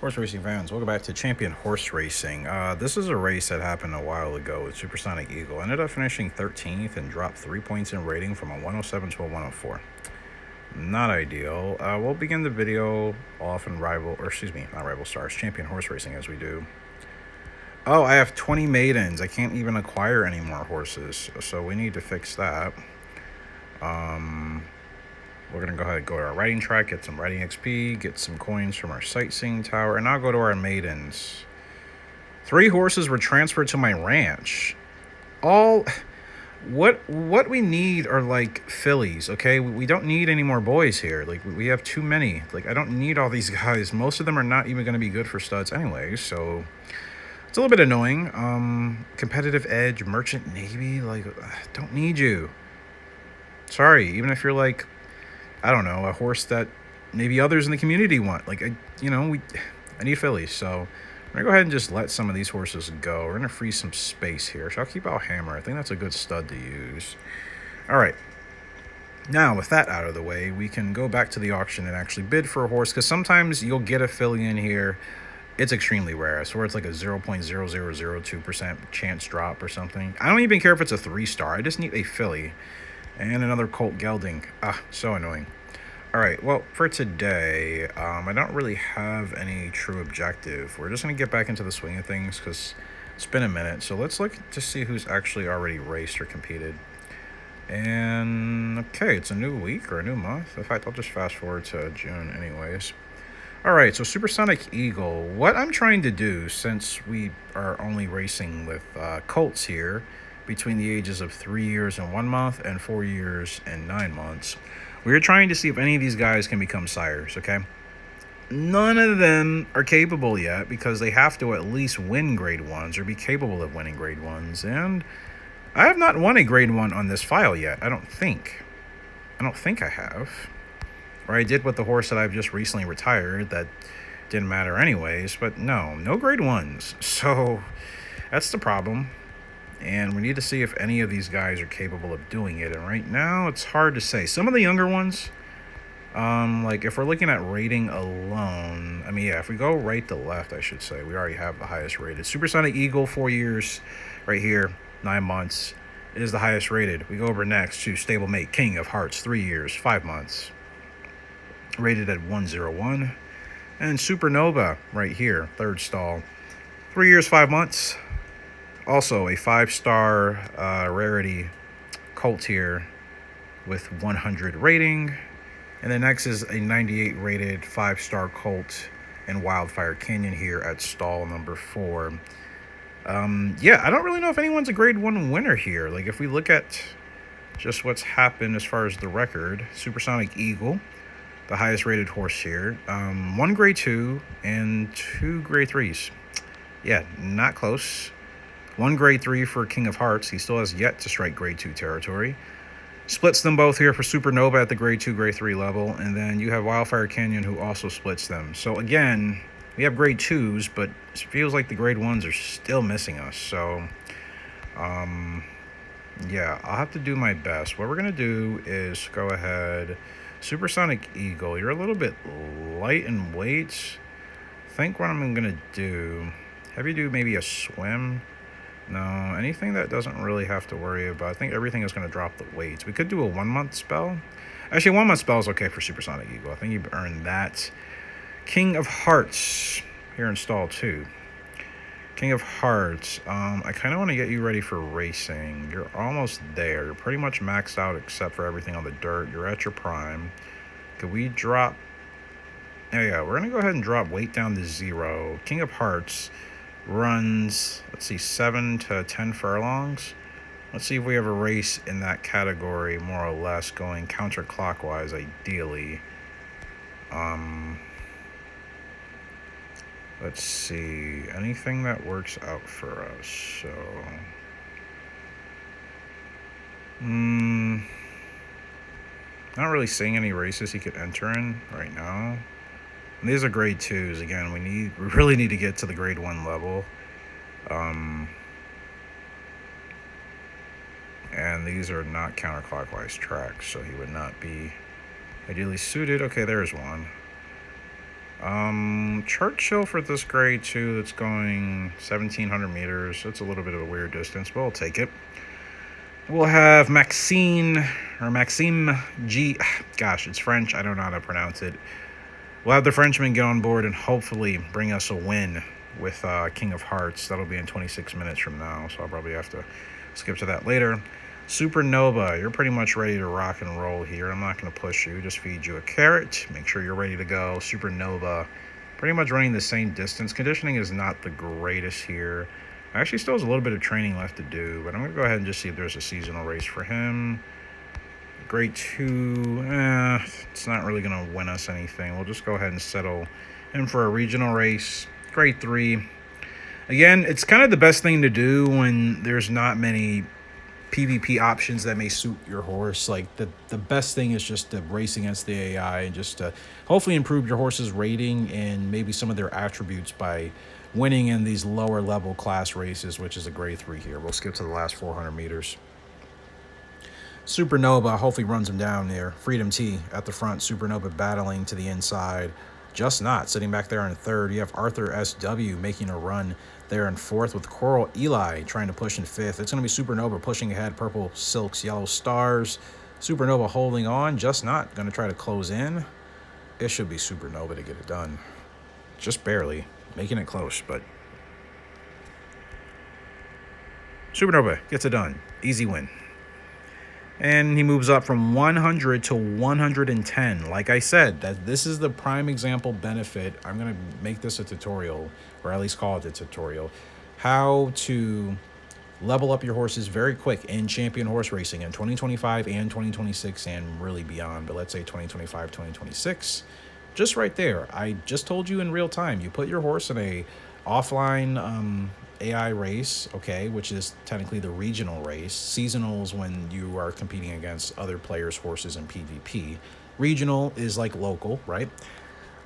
Horse racing fans, welcome back to Champion Horse Racing. This is a race that happened a while ago with Supersonic Eagle. Ended up finishing 13th and dropped 3 points in rating from a 107 to a 104. Not ideal. We'll begin the video off in not Rival Stars, Champion Horse Racing as we do. Oh, I have 20 maidens. I can't even acquire any more horses, so we need to fix that. We're going to go ahead and go to our riding track, get some riding XP, get some coins from our sightseeing tower, and now go to our maidens. 3 horses were transferred to my ranch. What we need are, like, fillies, okay? We don't need any more boys here. Like, we have too many. Like, I don't need all these guys. Most of them are not even going to be good for studs anyway, so it's a little bit annoying. Competitive edge, merchant navy, like, don't need you. Sorry, even if you're, like, I don't know, a horse that maybe others in the community want. Like, I need fillies, so I'm going to go ahead and just let some of these horses go. We're going to free some space here. So I'll keep out Hammer. I think that's a good stud to use. All right. Now, with that out of the way, we can go back to the auction and actually bid for a horse, because sometimes you'll get a filly in here. It's extremely rare. So where it's like a 0.0002% chance drop or something. I don't even care if it's a 3-star. I just need a filly. And another Colt Gelding. So annoying. Alright, well, for today, I don't really have any true objective. We're just going to get back into the swing of things because it's been a minute. So let's look to see who's actually already raced or competed. And, okay, it's a new week or a new month. In fact, I'll just fast forward to June anyways. Alright, so Supersonic Eagle. What I'm trying to do, since we are only racing with colts here, between the ages of 3 years and 1 month and 4 years and 9 months. We're trying to see if any of these guys can become sires, okay? None of them are capable yet because they have to at least win grade 1s or be capable of winning grade 1s. And I have not won a grade 1 on this file yet, I don't think. I have. Or I did with the horse that I've just recently retired that didn't matter anyways, but no grade 1s. So that's the problem. And we need to see if any of these guys are capable of doing it. And right now, it's hard to say. Some of the younger ones, like if we're looking at rating alone, if we go right to left, I should say, we already have the highest rated. Supersonic Eagle, 4 years, right here, 9 months, is the highest rated. We go over next to Stablemate King of Hearts, 3 years, 5 months, rated at 101. And Supernova, right here, 3rd stall, 3 years, 5 months. Also, a 5-star rarity colt here with 100 rating. And the next is a 98 rated 5-star colt in Wildfire Canyon here at stall number 4. Yeah, I don't really know if anyone's a grade 1 winner here. Like, if we look at just what's happened as far as the record, Supersonic Eagle, the highest rated horse here, 1 grade 2 and 2 grade 3s. Yeah, not close. 1 grade 3 for King of Hearts. He still has yet to strike grade 2 territory. Splits them both here for Supernova at the grade 2, grade 3 level. And then you have Wildfire Canyon who also splits them. So again, we have grade 2s, but it feels like the grade 1s are still missing us. So, yeah, I'll have to do my best. What we're going to do is go ahead. Supersonic Eagle, you're a little bit light in weight. I think what I'm going to do, have you do maybe a swim. No, anything that doesn't really have to worry about. I think everything is going to drop the weights. We could do a 1-month spell. Actually, 1-month spell is okay for Supersonic Eagle. I think you've earned that. King of Hearts here in stall 2. King of Hearts. I kind of want to get you ready for racing. You're almost there. You're pretty much maxed out except for everything on the dirt. You're at your prime. Could we drop? Yeah, we're going to go ahead and drop weight down to 0. King of Hearts runs, let's see, 7 to 10 furlongs. Let's see if we have a race in that category, more or less, going counterclockwise, ideally. Let's see, anything that works out for us. So, not really seeing any races he could enter in right now. And these are grade 2s. Again, we really need to get to the grade 1 level. And these are not counterclockwise tracks, so he would not be ideally suited. Okay, there's one. Churchill for this grade 2 that's going 1,700 meters. It's a little bit of a weird distance, but we'll take it. We'll have Maxime G. Gosh, it's French. I don't know how to pronounce it. We'll have the Frenchman get on board and hopefully bring us a win with King of Hearts. That'll be in 26 minutes from now, so I'll probably have to skip to that later. Supernova, you're pretty much ready to rock and roll here. I'm not going to push you, just feed you a carrot. Make sure you're ready to go. Supernova, pretty much running the same distance. Conditioning is not the greatest here. Actually, still has a little bit of training left to do, but I'm going to go ahead and just see if there's a seasonal race for him. Grade 2, it's not really going to win us anything. We'll just go ahead and settle in for a regional race. Grade 3. Again, it's kind of the best thing to do when there's not many PvP options that may suit your horse. Like the best thing is just to race against the AI and just to hopefully improve your horse's rating and maybe some of their attributes by winning in these lower level class races, which is a grade 3 here. We'll skip to the last 400 meters. Supernova hopefully runs him down there. Freedom T at the front. Supernova battling to the inside. Just Not sitting back there in third. You have Arthur SW making a run there in fourth with Coral Eli trying to push in fifth. It's going to be Supernova pushing ahead. Purple Silks, Yellow Stars. Supernova holding on. Just Not going to try to close in. It should be Supernova to get it done. Just barely. Making it close, but Supernova gets it done. Easy win. And he moves up from 100 to 110. Like I said, that this is the prime example benefit. I'm going to make this a tutorial, or at least call it a tutorial, how to level up your horses very quick in champion horse racing in 2025 and 2026 and really beyond. But let's say 2025, 2026. Just right there. I just told you in real time. You put your horse in a offline AI race, okay, which is technically the regional race. Seasonals when you are competing against other players' horses in PvP. Regional is like local, right?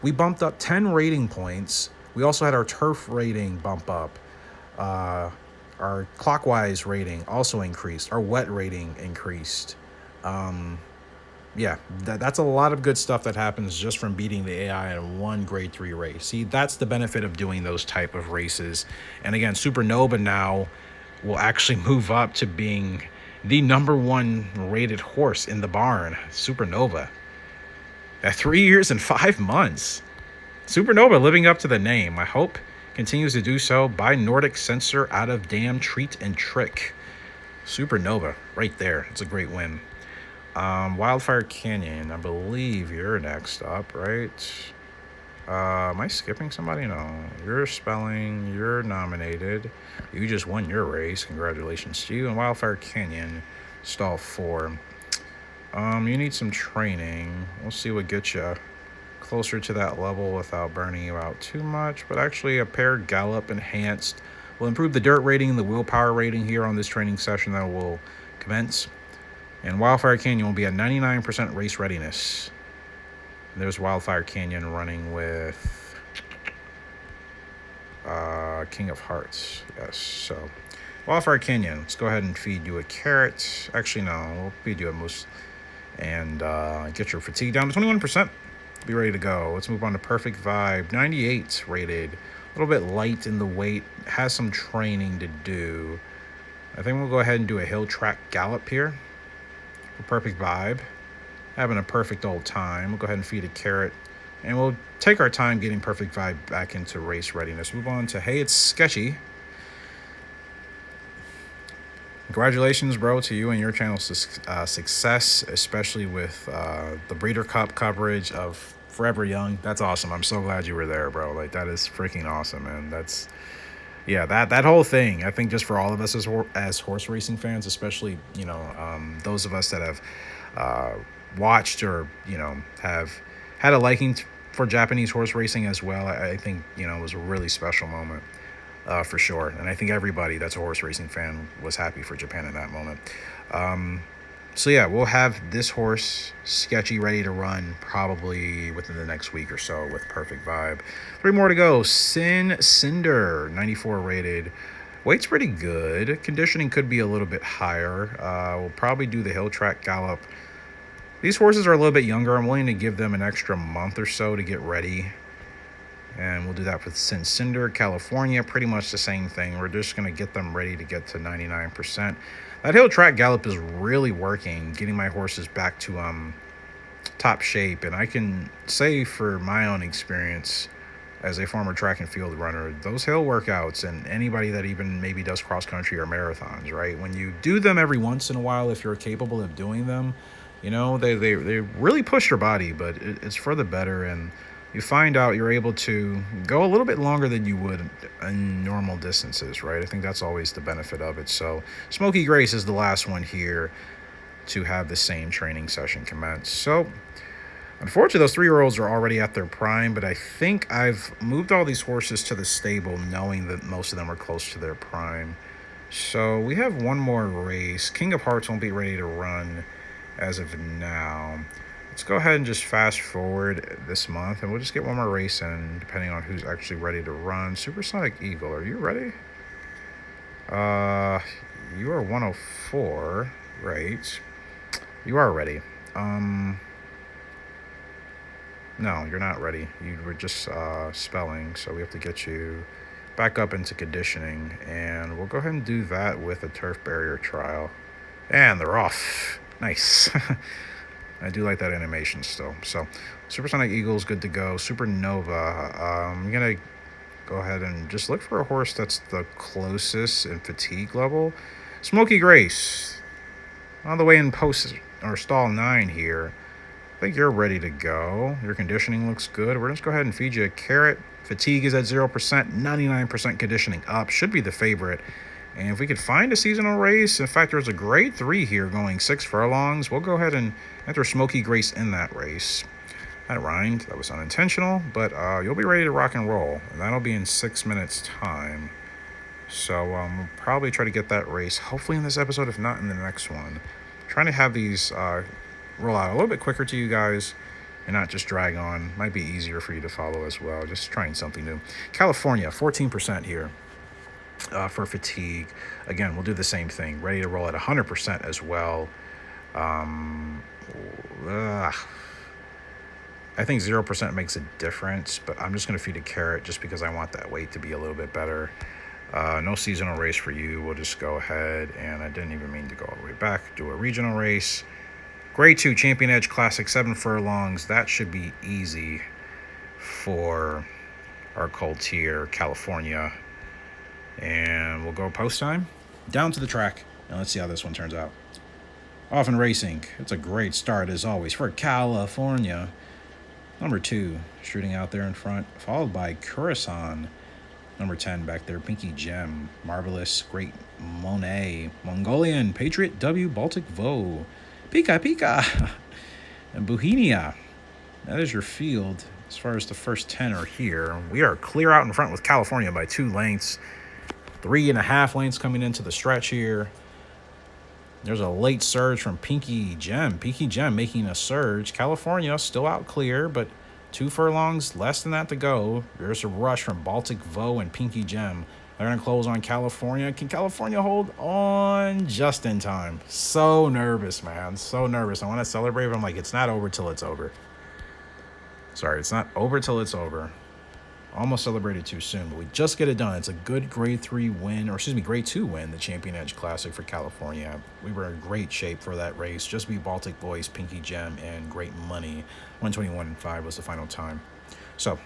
We bumped up 10 rating points. We also had our turf rating bump up. Our clockwise rating also increased. Our wet rating increased. Yeah, that's a lot of good stuff that happens just from beating the AI in one grade 3 race. See, that's the benefit of doing those type of races. And again, Supernova now will actually move up to being the #1 rated horse in the barn. Supernova. At 3 years and 5 months. Supernova living up to the name. I hope continues to do so. By Nordic Sensor out of Damn Treat and Trick. Supernova right there. It's a great win. Wildfire Canyon, I believe you're next up, right? Am I skipping somebody? No. You're spelling, you're nominated. You just won your race. Congratulations to you. And Wildfire Canyon, stall 4. You need some training. We'll see what gets you closer to that level without burning you out too much. But actually, a paired gallop enhanced will improve the dirt rating and the willpower rating here on this training session that will commence. And Wildfire Canyon will be at 99% race readiness. And there's Wildfire Canyon running with King of Hearts. Yes, so Wildfire Canyon, let's go ahead and feed you a carrot. Actually, no, we'll feed you a moose. And get your fatigue down to 21%. Be ready to go. Let's move on to Perfect Vibe. 98 rated. A little bit light in the weight. Has some training to do. I think we'll go ahead and do a hill track gallop here. Perfect Vibe, having a perfect old time. We'll go ahead and feed a carrot, and we'll take our time getting Perfect Vibe back into race readiness. Move on to Hey It's Sketchy. Congratulations, bro, to you and your channel's success, especially with the Breeder Cup coverage of Forever Young. That's awesome. I'm so glad you were there, bro. Like, that is freaking awesome, man. That's... Yeah, that whole thing, I think just for all of us as horse racing fans, especially, you know, those of us that have watched or, you know, have had a liking for Japanese horse racing as well, I think, you know, it was a really special moment for sure. And I think everybody that's a horse racing fan was happy for Japan in that moment. So yeah, we'll have this horse Sketchy ready to run probably within the next week or so with Perfect Vibe. 3 more to go. Cinder, 94 rated. Weight's pretty good. Conditioning could be a little bit higher. We'll probably do the hill track gallop. These horses are a little bit younger. I'm willing to give them an extra month or so to get ready. And we'll do that with Cinder, California. Pretty much the same thing. We're just going to get them ready to get to 99%. That hill track gallop is really working, getting my horses back to top shape. And I can say for my own experience as a former track and field runner, those hill workouts, and anybody that even maybe does cross country or marathons, right? When you do them every once in a while, if you're capable of doing them, you know, they really push your body, but it's for the better. And you find out you're able to go a little bit longer than you would in normal distances, right? I think that's always the benefit of it. So Smoky Grace is the last one here to have the same training session commence. So unfortunately, those 3-year-olds are already at their prime, but I think I've moved all these horses to the stable knowing that most of them are close to their prime. So we have one more race. King of Hearts won't be ready to run as of now. Let's go ahead and just fast forward this month, and we'll just get one more race in, depending on who's actually ready to run. Supersonic Eagle, are you ready? You are 104, right? You are ready. No, you're not ready. You were just spelling, so we have to get you back up into conditioning, and we'll go ahead and do that with a turf barrier trial. And they're off. Nice. I do like that animation still. So Supersonic Eagle is good to go. Supernova, I'm gonna go ahead and just look for a horse that's the closest in fatigue level. Smoky Grace, all the way in post or stall 9 here. I think you're ready to go. Your conditioning looks good. We're just go ahead and feed you a carrot. Fatigue is at 0%, 99% conditioning up. Should be the favorite. And if we could find a seasonal race, in fact, there's a grade 3 here going 6 furlongs. We'll go ahead and enter Smoky Grace in that race. That rhymed. That was unintentional, but you'll be ready to rock and roll. And that'll be in 6 minutes time. So we'll probably try to get that race, hopefully in this episode, if not in the next one. Trying to have these roll out a little bit quicker to you guys and not just drag on. Might be easier for you to follow as well. Just trying something new. California, 14% here. For fatigue. Again, we'll do the same thing. Ready to roll at 100% as well. I think 0% makes a difference, but I'm just going to feed a carrot just because I want that weight to be a little bit better. No seasonal race for you. We'll just go ahead, and I didn't even mean to go all the way back. Do a regional race. Grade 2 Champion Edge Classic, 7 furlongs. That should be easy for our colt here, California. And we'll go post time, down to the track, and let's see how this one turns out. Off and racing. It's a great start, as always, for California. Number 2, shooting out there in front, followed by Curacao. Number 10 back there, Pinky Gem, Marvelous, Great Monet, Mongolian, Patriot W, Baltic Vo, Pika Pika, and Bohemia. That is your field. As far as the first 10 are here, we are clear out in front with California by 2 lengths. 3.5 lengths coming into the stretch here. There's a late surge from Pinky Gem. Pinky Gem making a surge. California still out clear, but 2 furlongs, less than that to go. There's a rush from Baltic Vo and Pinky Gem. They're going to close on California. Can California hold on just in time? So nervous, man. So nervous. I want to celebrate, but I'm like, it's not over till it's over. Sorry, it's not over till it's over. Almost celebrated too soon, but we just get it done. It's a good grade 3 win, or excuse me, grade 2 win, the Champion Edge Classic for California. We were in great shape for that race. Just beat Baltic Voice, Pinky Gem, and Great Money. 121.5 was the final time. So,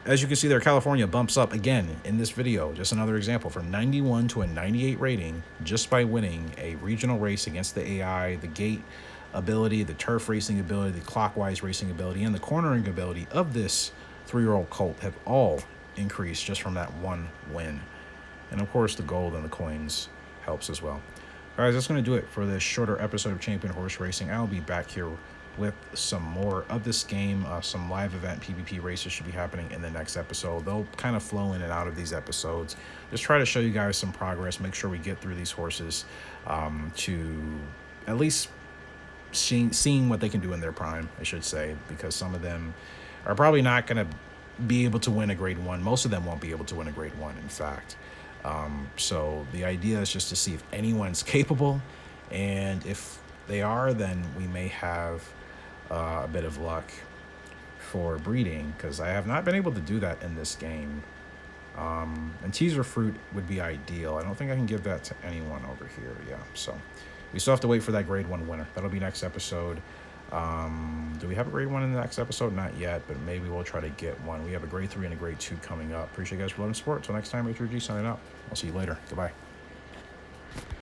as you can see there, California bumps up again in this video. Just another example, from 91 to a 98 rating, just by winning a regional race against the AI, the gate ability, the turf racing ability, the clockwise racing ability, and the cornering ability of this 3-year-old colt have all increased just from that one win. And of course, the gold and the coins helps as well. All right, that's going to do it for this shorter episode of Champion Horse Racing. I'll be back here with some more of this game. Some live event PvP races should be happening in the next episode. They'll kind of flow in and out of these episodes. Just try to show you guys some progress. Make sure we get through these horses to at least seeing what they can do in their prime, I should say, because some of them are probably not going to be able to win a grade 1. Most of them won't be able to win a grade 1, in fact. So the idea is just to see if anyone's capable, and if they are, then we may have a bit of luck for breeding, because I have not been able to do that in this game. And teaser fruit would be ideal. I don't think I can give that to anyone over here. Yeah, so we still have to wait for that grade 1 winner. That'll be next episode. Do we have a grade 1 in the next episode? Not yet, but maybe we'll try to get one. We have a grade 3 and a grade 2 coming up. Appreciate you guys for loving support. Until next time, H3G signing out. I'll see you later. Goodbye.